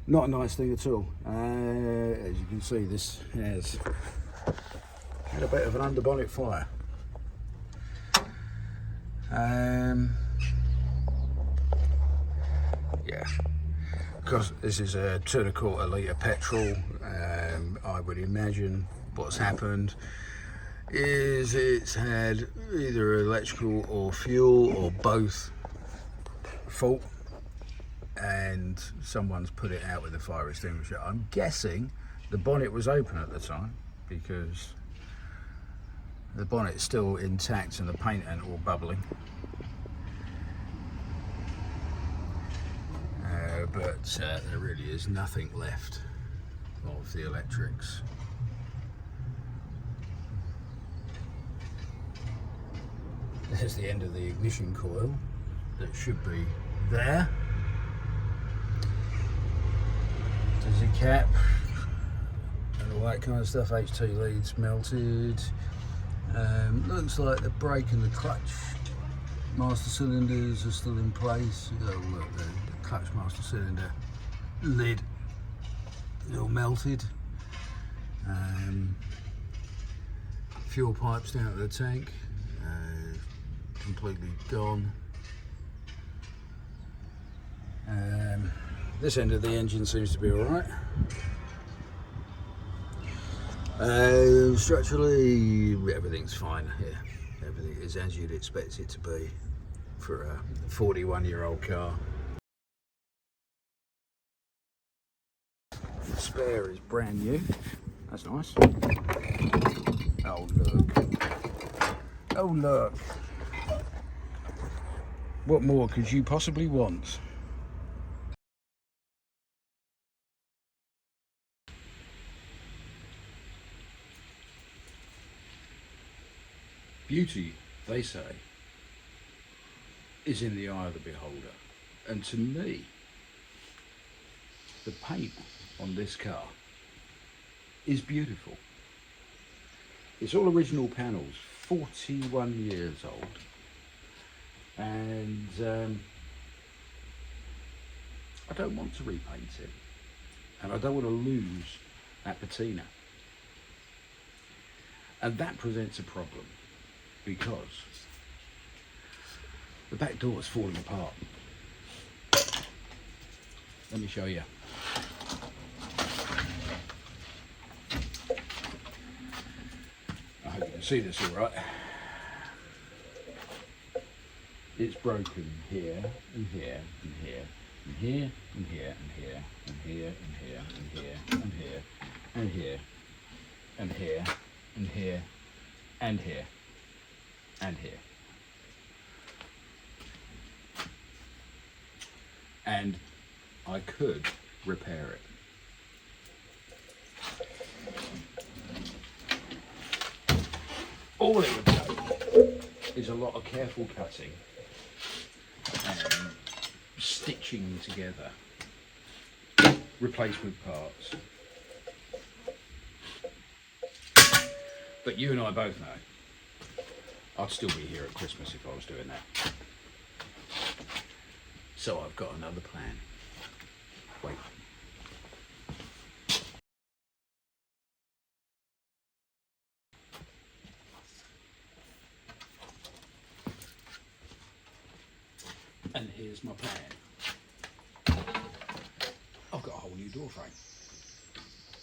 Not a nice thing at all. As you can see, this has had a bit of an underbonnet fire. Yeah, because this is a 2¼ litre petrol, I would imagine what's happened is it's had either electrical or fuel or both fault, and someone's put it out with a fire extinguisher. I'm guessing the bonnet was open at the time because the bonnet's still intact and the paint ain't all bubbling. But there really is nothing left of the electrics. There's the end of the ignition coil that should be there. There's a cap and all that kind of stuff. HT leads melted. Looks like the brake and the clutch master cylinders are still in place. Oh look, the clutch master cylinder lid is all melted. Fuel pipes down at the tank, completely gone. This end of the engine seems to be alright. Structurally, everything's fine here. Everything is as you'd expect it to be for a 41-year-old car. The spare is brand new. That's nice. Oh look. Oh look. What more could you possibly want? Beauty, they say, is in the eye of the beholder. And to me, the paint on this car is beautiful. It's all original panels, 41 years old. And I don't want to repaint it. And I don't want to lose that patina. And that presents a problem, because the back door is falling apart. Let me show you. I hope you can see this all right. It's broken here and here and here and here and here and here and here and here and here and here and here and here and here and here and here. And I could repair it. All it would take is a lot of careful cutting and stitching together replacement parts. But you and I both know I'd still be here at Christmas if I was doing that. So I've got another plan. Wait. And here's my plan. I've got a whole new door frame.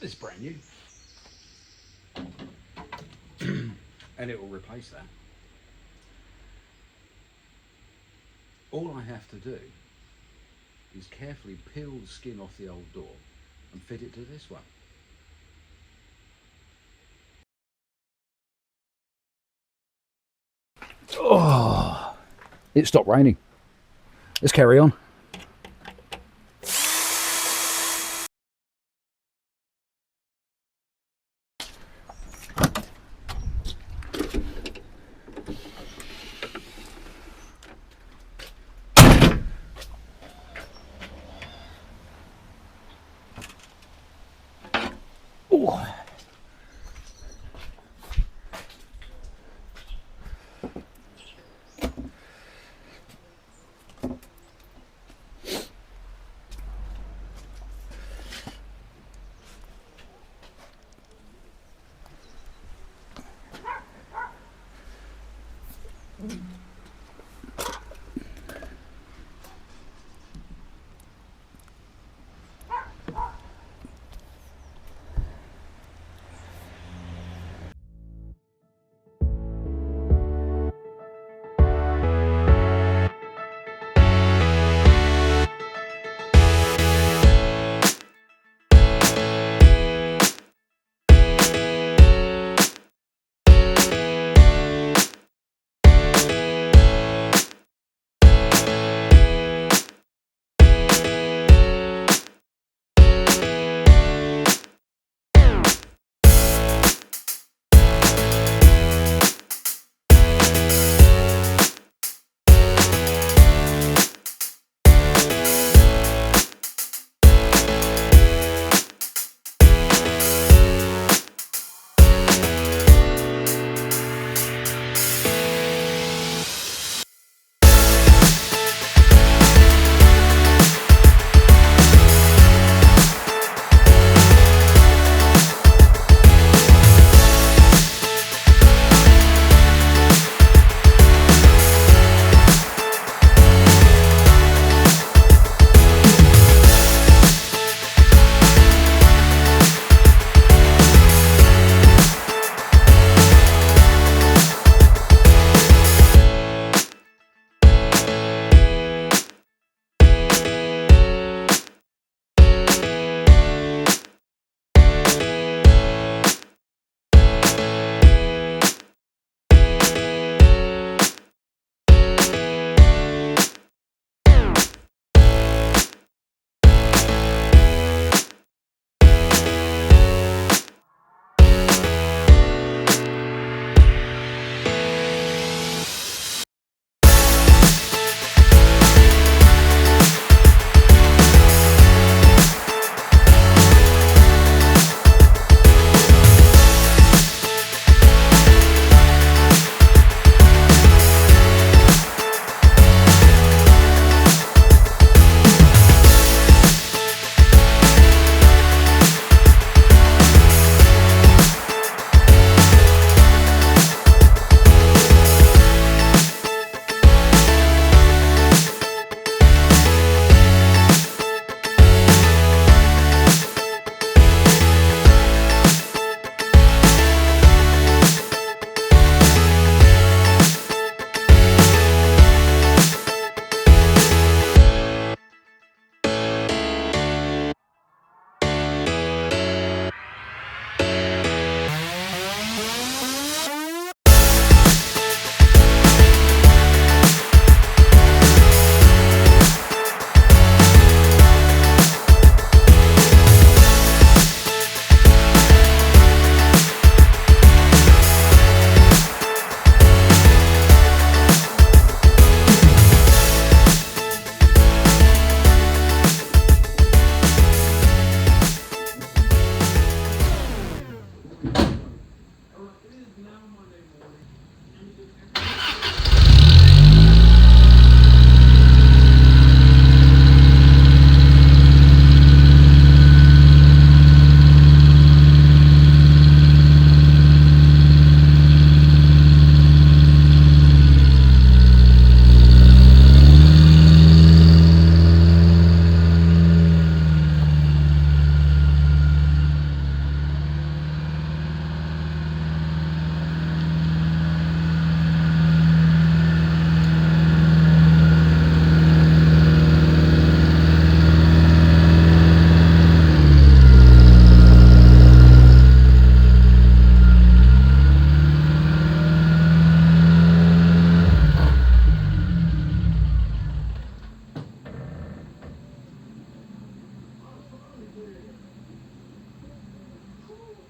It's brand new. And it will replace that. All I have to do is carefully peel the skin off the old door and fit it to this one. Oh, it stopped raining. Let's carry on. Oh.